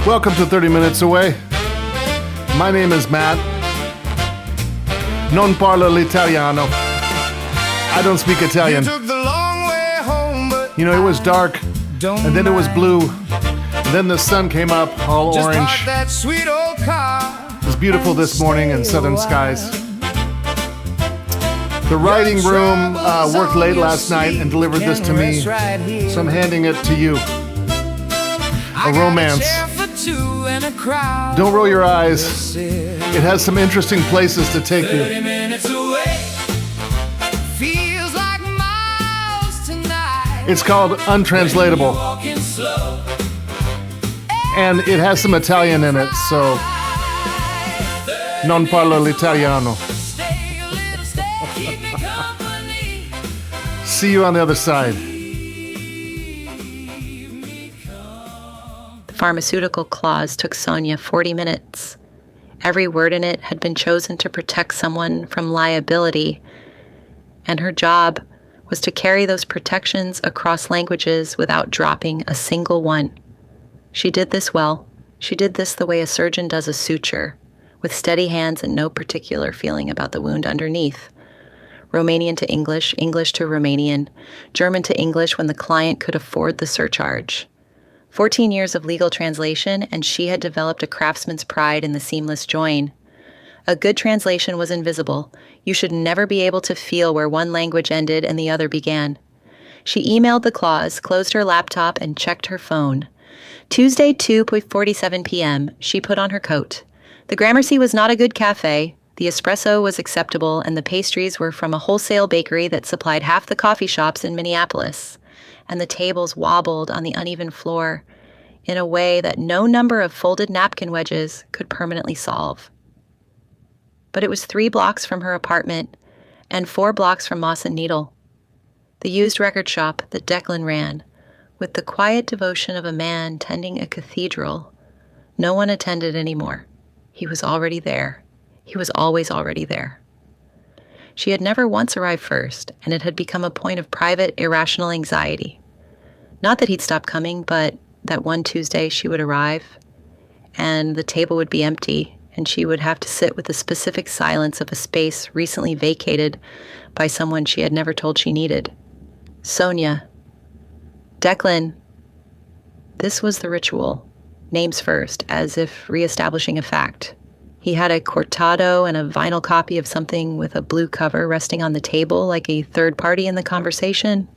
Welcome to 30 Minutes Away. My name is Matt. Non parlo l'italiano. I don't speak Italian. You know, it was dark, and then it was blue, and then the sun came up all orange. It was beautiful this morning in southern skies. The writing room worked late last night and delivered this to me, so I'm handing it to you. A romance. Don't roll your eyes. It has some interesting places to take you. It's called Untranslatable. And it has some Italian in it, so non parlo l'italiano. See you on the other side. The pharmaceutical clause took Sonia 40 minutes. Every word in it had been chosen to protect someone from liability, and her job was to carry those protections across languages without dropping a single one. She did this well. She did this the way a surgeon does a suture, with steady hands and no particular feeling about the wound underneath. Romanian to English, English to Romanian, German to English when the client could afford the surcharge. 14 years of legal translation, and she had developed a craftsman's pride in the seamless join. A good translation was invisible. You should never be able to feel where one language ended and the other began. She emailed the clause, closed her laptop, and checked her phone. Tuesday, 2:47 p.m., she put on her coat. The Gramercy was not a good cafe. The espresso was acceptable, and the pastries were from a wholesale bakery that supplied half the coffee shops in Minneapolis. And the tables wobbled on the uneven floor in a way that no number of folded napkin wedges could permanently solve. But it was 3 blocks from her apartment and 4 blocks from Moss and Needle, the used record shop that Declan ran, with the quiet devotion of a man tending a cathedral. No one attended anymore. He was already there. He was always already there. She had never once arrived first, and it had become a point of private, irrational anxiety. Not that he'd stop coming, but that one Tuesday she would arrive, and the table would be empty, and she would have to sit with the specific silence of a space recently vacated by someone she had never told she needed. Sonia. Declan. This was the ritual. Names first, as if reestablishing a fact. He had a cortado and a vinyl copy of something with a blue cover resting on the table like a third party in the conversation.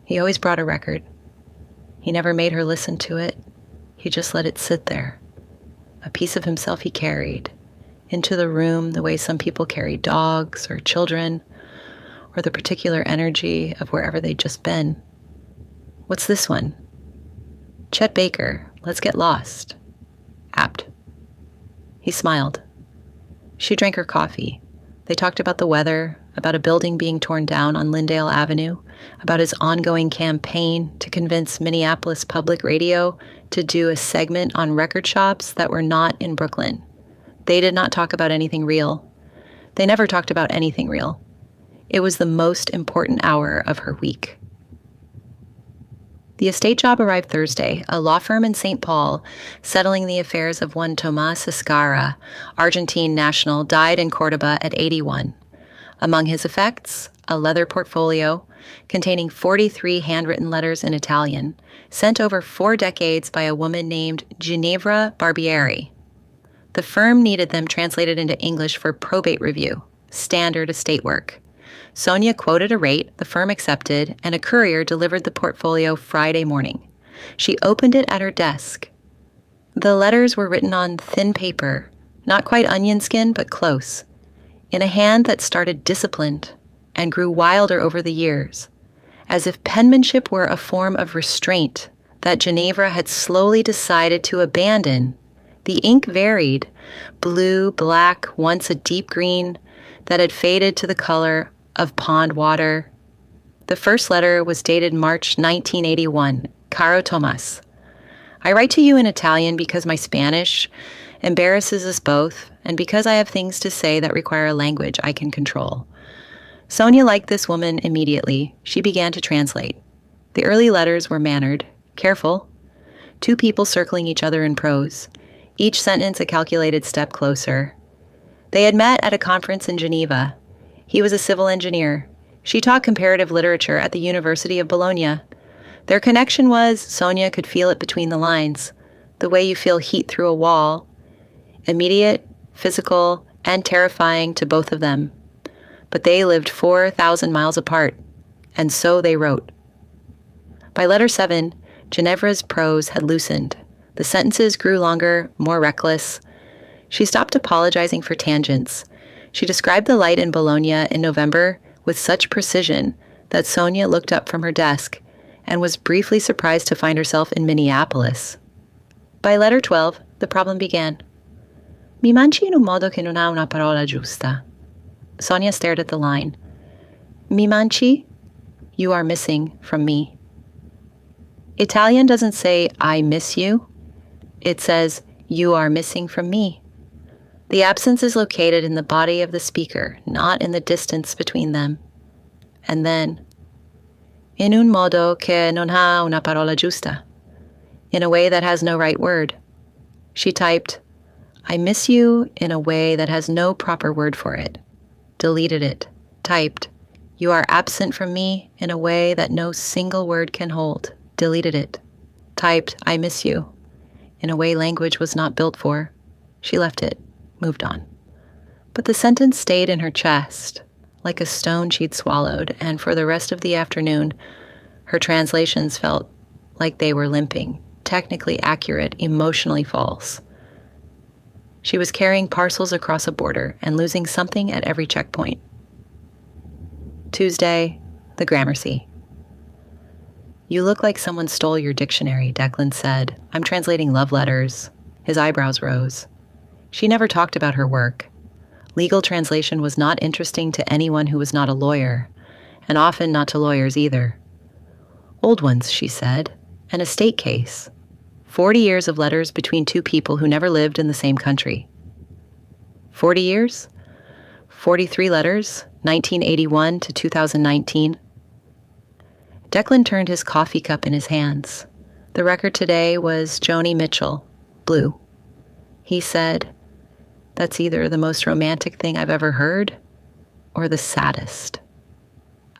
He always brought a record. He never made her listen to it. He just let it sit there. A piece of himself he carried into the room the way some people carry dogs or children, or the particular energy of wherever they'd just been. What's this one? Chet Baker, Let's Get Lost. Apt. He smiled. She drank her coffee. They talked about the weather, about a building being torn down on Lyndale Avenue, about his ongoing campaign to convince Minneapolis Public Radio to do a segment on record shops that were not in Brooklyn. They did not talk about anything real. They never talked about anything real. It was the most important hour of her week. The estate job arrived Thursday, a law firm in St. Paul, settling the affairs of one Tomás Escarra, Argentine national, died in Cordoba at 81. Among his effects, a leather portfolio containing 43 handwritten letters in Italian, sent over 4 decades by a woman named Ginevra Barbieri. The firm needed them translated into English for probate review, standard estate work. Sonia quoted a rate, the firm accepted, and a courier delivered the portfolio Friday morning. She opened it at her desk. The letters were written on thin paper, not quite onion skin, but close, in a hand that started disciplined and grew wilder over the years, as if penmanship were a form of restraint that Ginevra had slowly decided to abandon. The ink varied, blue, black, once a deep green, that had faded to the color of pond water. The first letter was dated March 1981. Caro Tomas, I write to you in Italian because my Spanish embarrasses us both, and because I have things to say that require a language I can control. Sonia liked this woman immediately. She began to translate. The early letters were mannered, careful. two people circling each other in prose, each sentence a calculated step closer. They had met at a conference in Geneva. He was a civil engineer. She taught comparative literature at the University of Bologna. Their connection was, Sonia could feel it between the lines, the way you feel heat through a wall, immediate, physical, and terrifying to both of them. But they lived 4,000 miles apart, and so they wrote. By letter 7, Ginevra's prose had loosened. The sentences grew longer, more reckless. She stopped apologizing for tangents. She described the light in Bologna in November with such precision that Sonia looked up from her desk and was briefly surprised to find herself in Minneapolis. By letter 12, the problem began. Mi mangi in un modo che non ha una parola giusta. Sonia stared at the line. Mi mangi? You are missing from me. Italian doesn't say, I miss you. It says, you are missing from me. The absence is located in the body of the speaker, not in the distance between them. And then, in un modo che non ha una parola giusta, in a way that has no right word. She typed, I miss you in a way that has no proper word for it. Deleted it. Typed, you are absent from me in a way that no single word can hold. Deleted it. Typed, I miss you, in a way language was not built for. She left it, moved on. But the sentence stayed in her chest, like a stone she'd swallowed, and for the rest of the afternoon, her translations felt like they were limping, technically accurate, emotionally false. She was carrying parcels across a border and losing something at every checkpoint. Tuesday, the Gramercy. You look like someone stole your dictionary, Declan said. I'm translating love letters. His eyebrows rose. She never talked about her work. Legal translation was not interesting to anyone who was not a lawyer, and often not to lawyers either. Old ones, she said. An estate case. 40 years of letters between two people who never lived in the same country. 40 years? 43 letters, 1981 to 2019. Declan turned his coffee cup in his hands. The record today was Joni Mitchell, Blue. He said, that's either the most romantic thing I've ever heard or the saddest.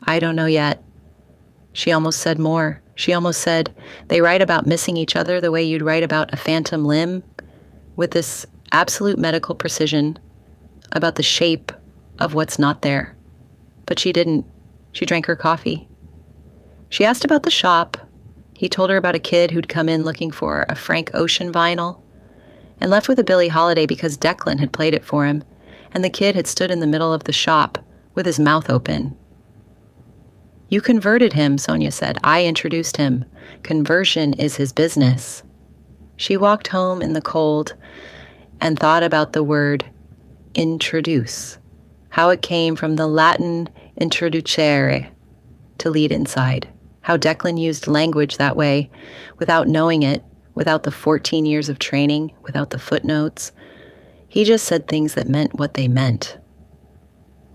I don't know yet. She almost said more. She almost said, they write about missing each other the way you'd write about a phantom limb, with this absolute medical precision about the shape of what's not there. But she didn't. She drank her coffee. She asked about the shop. He told her about a kid who'd come in looking for a Frank Ocean vinyl and left with a Billie Holiday because Declan had played it for him, and the kid had stood in the middle of the shop with his mouth open. You converted him, Sonia said. I introduced him. Conversion is his business. She walked home in the cold and thought about the word introduce, how it came from the Latin introducere, to lead inside. How Declan used language that way, without knowing it, without the 14 years of training, without the footnotes. He just said things that meant what they meant.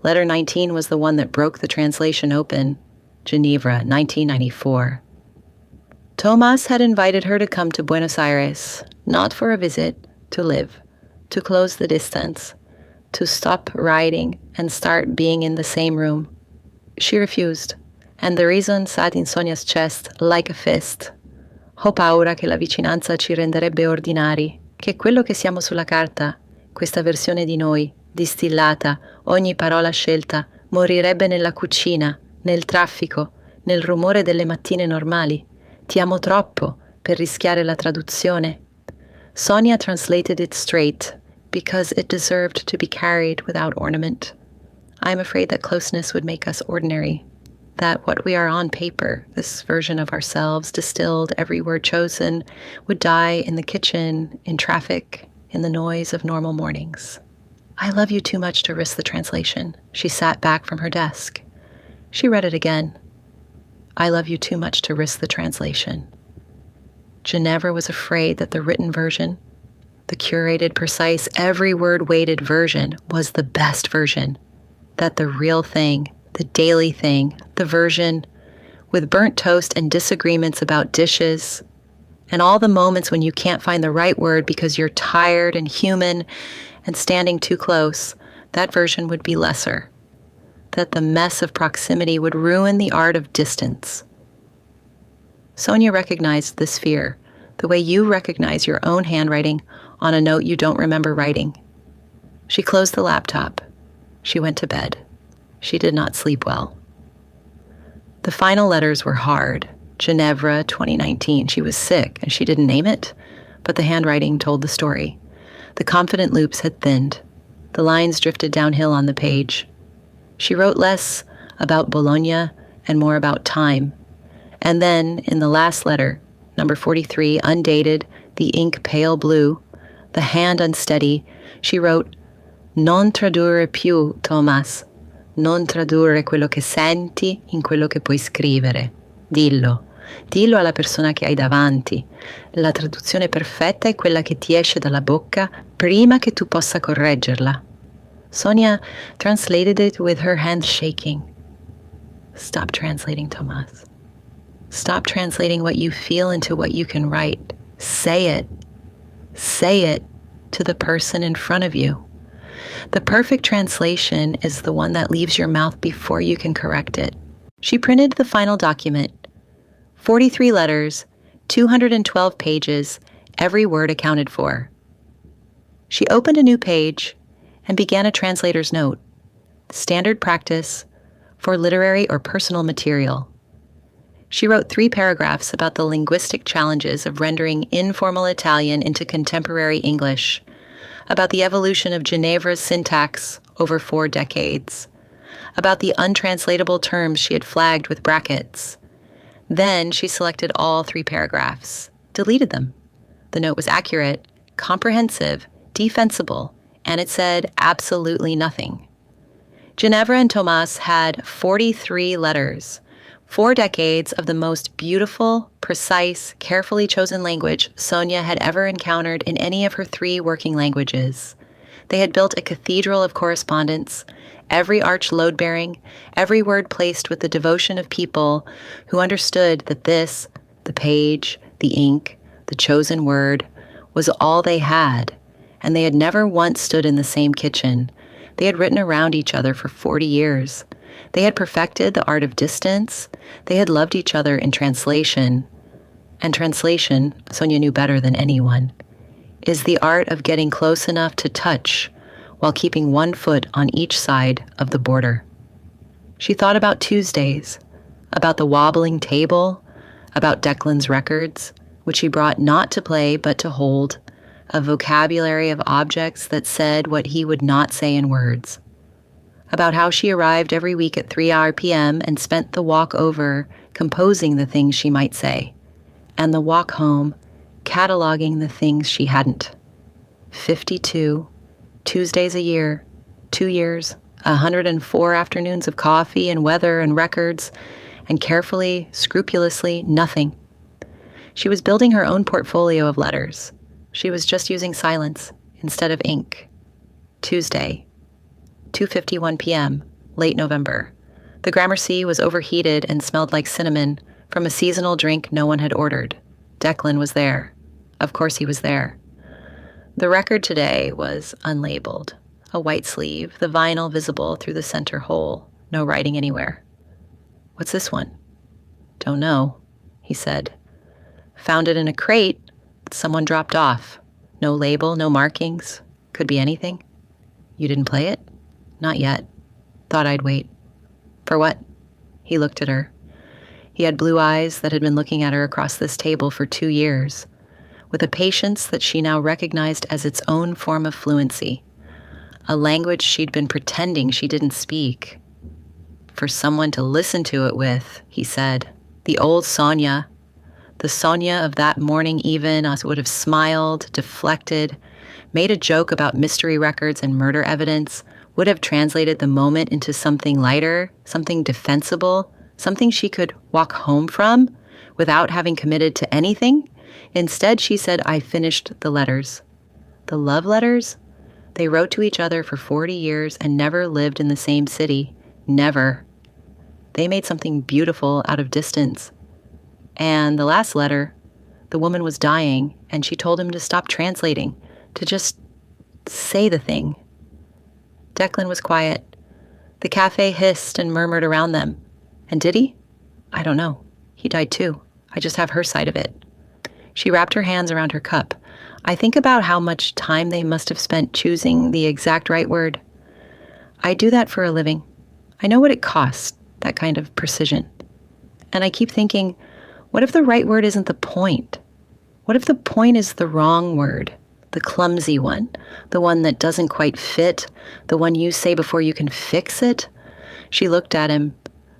Letter 19 was the one that broke the translation open. Ginevra, 1994. Tomas had invited her to come to Buenos Aires, not for a visit, to live, to close the distance, to stop writing and start being in the same room. She refused. And the reason sat in Sonia's chest like a fist. Ho paura che la vicinanza ci renderebbe ordinari, che quello che siamo sulla carta, questa versione di noi, distillata, ogni parola scelta, morirebbe nella cucina, nel traffico, nel rumore delle mattine normali. Ti amo troppo per rischiare la traduzione. Sonia translated it straight, because it deserved to be carried without ornament. I'm afraid that closeness would make us ordinary. That what we are on paper, this version of ourselves, distilled, every word chosen, would die in the kitchen, in traffic, in the noise of normal mornings. I love you too much to risk the translation. She sat back from her desk. She read it again. I love you too much to risk the translation. Ginevra was afraid that the written version, the curated, precise, every word weighted version, was the best version. That the real thing, the daily thing, the version with burnt toast and disagreements about dishes, And all the moments when you can't find the right word because you're tired and human and standing too close, that version would be lesser. That the mess of proximity would ruin the art of distance. Sonia recognized this fear, the way you recognize your own handwriting on a note you don't remember writing. She closed the laptop. She went to bed. She did not sleep well. The final letters were hard. Ginevra, 2019. She was sick, and she didn't name it, but the handwriting told the story. The confident loops had thinned. The lines drifted downhill on the page. She wrote less about Bologna and more about time. And then, in the last letter, number 43, undated, the ink pale blue, the hand unsteady, she wrote, "Non tradurre più, Thomas. Non tradurre quello che senti in quello che puoi scrivere. Dillo alla persona che hai davanti. La traduzione perfetta è quella che ti esce dalla bocca prima che tu possa correggerla." Sonia translated it with her hands shaking. Stop translating, Thomas. Stop translating what you feel into what you can write. Say it. Say it to the person in front of you. The perfect translation is the one that leaves your mouth before you can correct it. She printed the final document. 43 letters, 212 pages, every word accounted for. She opened a new page and began a translator's note, standard practice for literary or personal material. She wrote 3 paragraphs about the linguistic challenges of rendering informal Italian into contemporary English, about the evolution of Ginevra's syntax over 4 decades, about the untranslatable terms she had flagged with brackets. Then she selected all 3 paragraphs, deleted them. The note was accurate, comprehensive, defensible, and it said absolutely nothing. Ginevra and Thomas had 43 letters, 4 decades of the most beautiful, precise, carefully chosen language Sonia had ever encountered in any of her 3 working languages. They had built a cathedral of correspondence, every arch load-bearing, every word placed with the devotion of people who understood that this, the page, the ink, the chosen word, was all they had, and they had never once stood in the same kitchen. They had written around each other for 40 years. They had perfected the art of distance. They had loved each other in translation. And translation, Sonia knew better than anyone, is the art of getting close enough to touch while keeping one foot on each side of the border. She thought about Tuesdays, about the wobbling table, about Declan's records, which he brought not to play but to hold, a vocabulary of objects that said what he would not say in words, about how she arrived every week at 3 p.m. and spent the walk over composing the things she might say, and the walk home cataloging the things she hadn't. 52 Tuesdays a year, 2 years, 104 afternoons of coffee and weather and records, and carefully, scrupulously, nothing. She was building her own portfolio of letters. She was just using silence instead of ink. Tuesday, 2:51 p.m., late November. The Gramercy was overheated and smelled like cinnamon from a seasonal drink no one had ordered. Declan was there. Of course he was there. The record today was unlabeled, a white sleeve, the vinyl visible through the center hole, no writing anywhere. "What's this one?" "Don't know," he said. "Found it in a crate. Someone dropped off. No label, no markings. Could be anything." "You didn't play it?" "Not yet. Thought I'd wait." "For what?" He looked at her. He had blue eyes that had been looking at her across this table for 2 years, with a patience that she now recognized as its own form of fluency, a language she'd been pretending she didn't speak. "For someone to listen to it with," he said. The old Sonia, the Sonia of that morning even, would have smiled, deflected, made a joke about mystery records and murder evidence, would have translated the moment into something lighter, something defensible, something she could walk home from without having committed to anything. Instead, she said, "I finished the letters." The love letters? They wrote to each other for 40 years and never lived in the same city. Never. They made something beautiful out of distance. And the last letter, The woman was dying, and she told him to stop translating, to just say the thing. Declan was quiet. The cafe hissed and murmured around them. And did he? I don't know. He died too. I just have her side of it. She wrapped her hands around her cup. I think about how much time they must have spent choosing the exact right word. I do that for a living. I know what it costs, that kind of precision. And I keep thinking, what if the right word isn't the point? What if the point is the wrong word? The clumsy one, the one that doesn't quite fit, the one you say before you can fix it? She looked at him.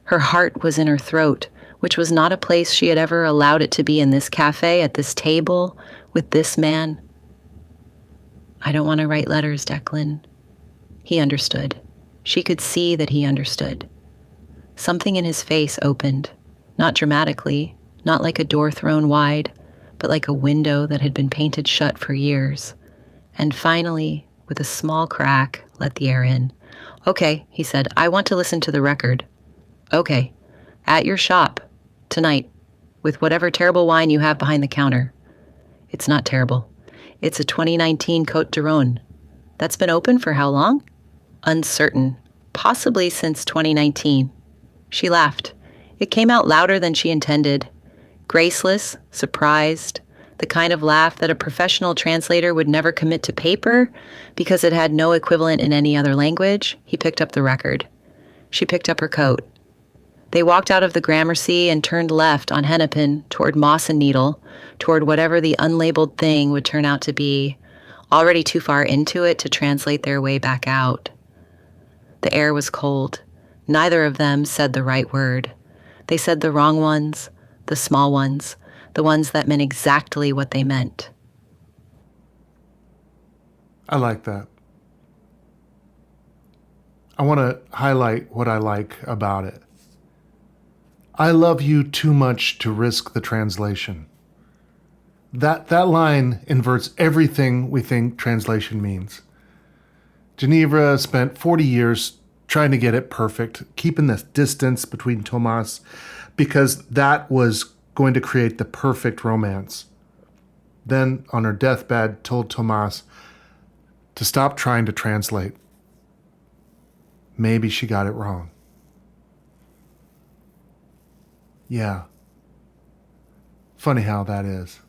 Her heart was in her throat, which was not a place she had ever allowed it to be in this cafe, at this table, with this man. I don't want to write letters, Declan. He understood. She could see that he understood. Something in his face opened, not dramatically, not like a door thrown wide, but like a window that had been painted shut for years. And finally, with a small crack, let the air in. Okay, he said, I want to listen to the record. Okay, at your shop, tonight, with whatever terrible wine you have behind the counter. It's not terrible. It's a 2019 Côte d'Aron. That's been open for how long? Uncertain. Possibly since 2019. She laughed. It came out louder than she intended. Graceless, surprised, the kind of laugh that a professional translator would never commit to paper because it had no equivalent in any other language. He picked up the record. She picked up her coat. They walked out of the Gramercy and turned left on Hennepin toward Moss and Needle, toward whatever the unlabeled thing would turn out to be, already too far into it to translate their way back out. The air was cold. Neither of them said the right word. They said the wrong ones, the small ones, the ones that meant exactly what they meant. I like that. I want to highlight what I like about it. I love you too much to risk the translation. That line inverts everything we think translation means. Ginevra spent 40 years trying to get it perfect, keeping the distance between Thomas, because that was going to create the perfect romance. Then, on her deathbed, told Thomas to stop trying to translate. Maybe she got it wrong. Yeah. Funny how that is.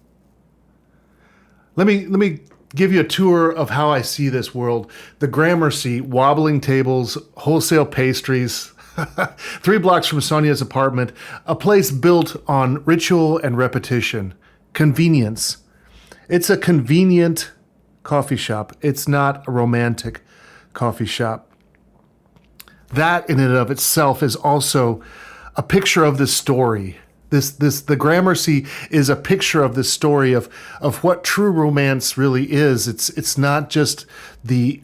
Let me give you a tour of how I see this world. The Gramercy, wobbling tables, wholesale pastries, 3 blocks from Sonia's apartment, a place built on ritual and repetition, convenience. It's a convenient coffee shop. It's not a romantic coffee shop. That in and of itself is also a picture of the story. The Gramercy is a picture of the story of what true romance really is. It's not just the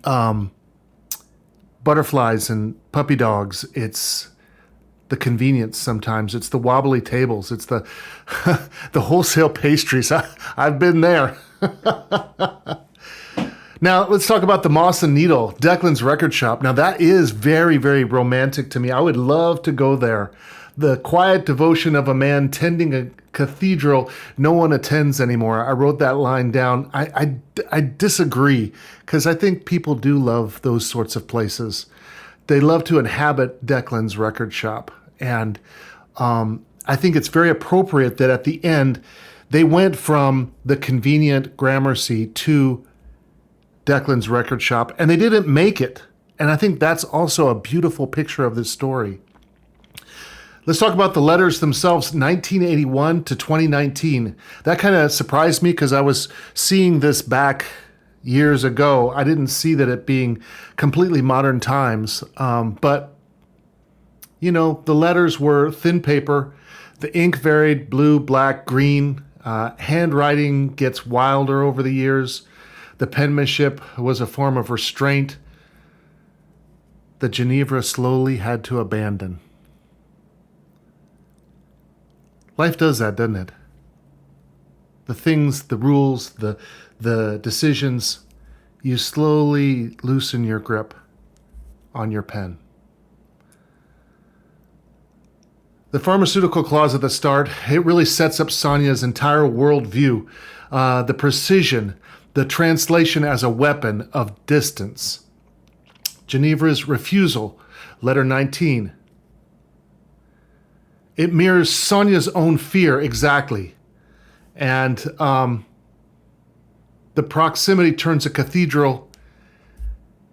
butterflies and puppy dogs. It's the convenience sometimes. It's the wobbly tables. It's the the wholesale pastries. I've been there. Now, let's talk about the Moss and Needle, Declan's record shop. Now, that is very, very romantic to me. I would love to go there. The quiet devotion of a man tending a cathedral no one attends anymore. I wrote that line down. I disagree, because I think people do love those sorts of places. They love to inhabit Declan's record shop. And I think it's very appropriate that at the end, they went from the convenient Gramercy to Declan's record shop, and they didn't make it. And I think that's also a beautiful picture of this story. Let's talk about the letters themselves, 1981 to 2019. That kind of surprised me because I was seeing this back years ago. I didn't see that it being completely modern times. But, you know, the letters were thin paper. The ink varied blue, black, green. Handwriting gets wilder over the years. The penmanship was a form of restraint that Ginevra slowly had to abandon. Life does that, doesn't it? The things, the rules, the decisions, you slowly loosen your grip on your pen. The pharmaceutical clause at the start, it really sets up Sonia's entire worldview. The precision, the translation as a weapon of distance. Ginevra's refusal, letter 19. It mirrors Sonia's own fear exactly. And the proximity turns a cathedral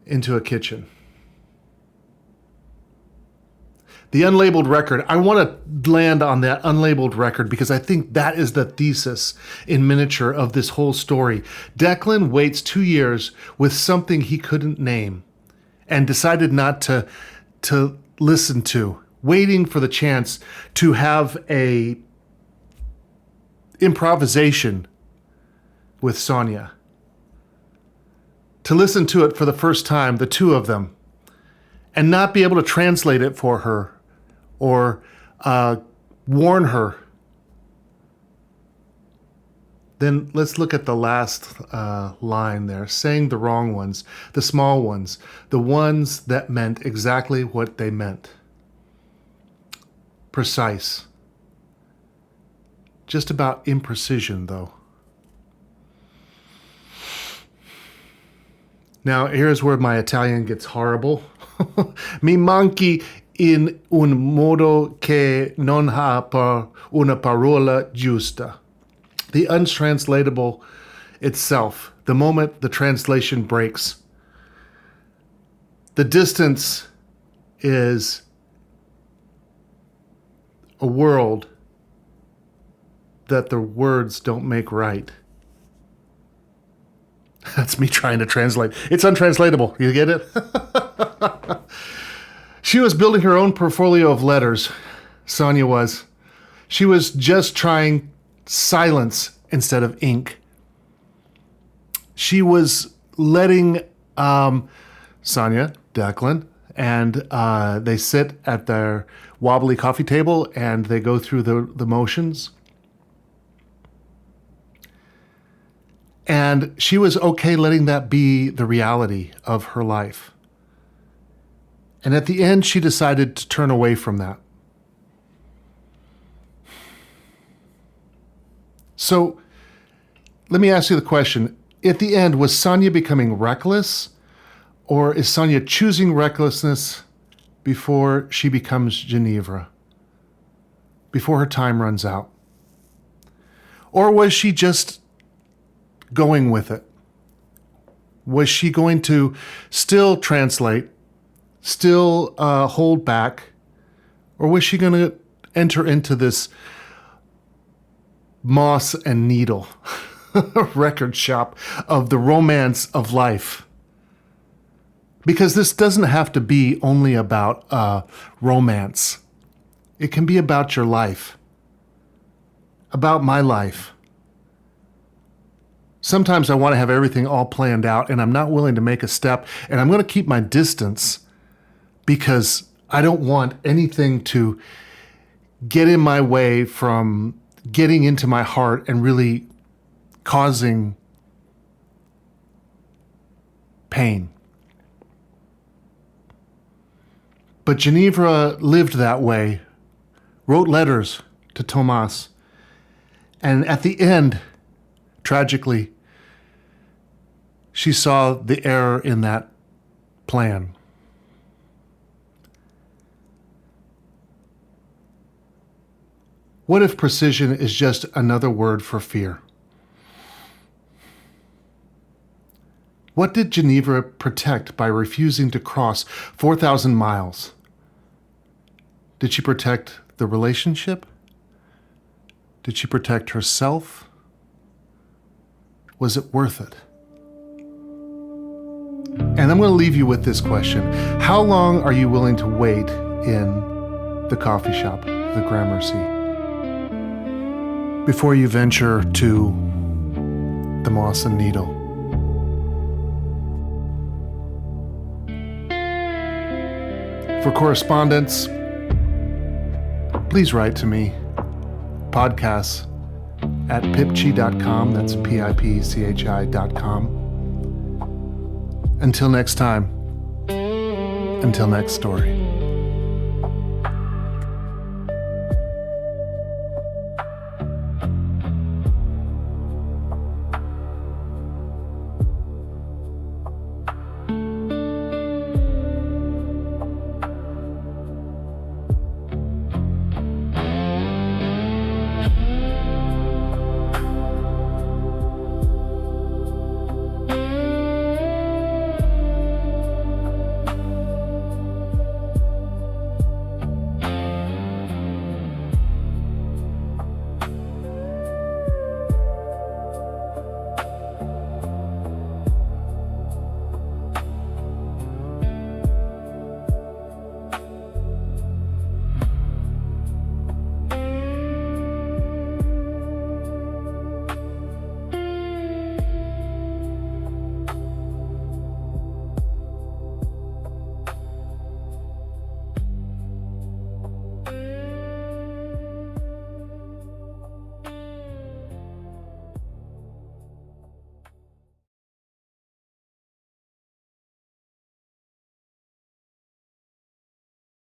into a kitchen. The unlabeled record. I want to land on that unlabeled record because I think that is the thesis in miniature of this whole story. Declan waits 2 years with something he couldn't name and decided not to listen to, waiting for the chance to have a improvisation with Sonia. To listen to it for the first time, the two of them, and not be able to translate it for her or warn her. Then let's look at the last line there, saying the wrong ones, the small ones, the ones that meant exactly what they meant. Precise. Just about imprecision, though. Now, here's where my Italian gets horrible. Mi manchi in un modo che non ha una parola giusta. The untranslatable itself, the moment the translation breaks. The distance is a world that the words don't make right. That's me trying to translate. It's untranslatable. You get it? She was building her own portfolio of letters. Sonia was. She was just trying silence instead of ink. She was letting Sonia, Declan, and they sit at their wobbly coffee table and they go through the motions. And she was okay letting that be the reality of her life. And at the end, she decided to turn away from that. So let me ask you the question. At the end, was Sonia becoming reckless? Or is Sonia choosing recklessness before she becomes Ginevra? Before her time runs out? Or was she just going with it? Was she going to still translate, still hold back, or was she going to enter into this moss and needle record shop of the romance of life? Because this doesn't have to be only about romance. It can be about your life, about my life. Sometimes I want to have everything all planned out and I'm not willing to make a step, and I'm going to keep my distance because I don't want anything to get in my way from getting into my heart and really causing pain. But Ginevra lived that way, wrote letters to Tomas, and at the end, tragically, she saw the error in that plan. What if precision is just another word for fear? What did Ginevra protect by refusing to cross 4,000 miles? Did she protect the relationship? Did she protect herself? Was it worth it? And I'm going to leave you with this question. How long are you willing to wait in the coffee shop, the Gramercy, before you venture to the moss and needle? For correspondence, please write to me, podcasts at pipchi.com. That's pipchi.com. Until next time, until next story.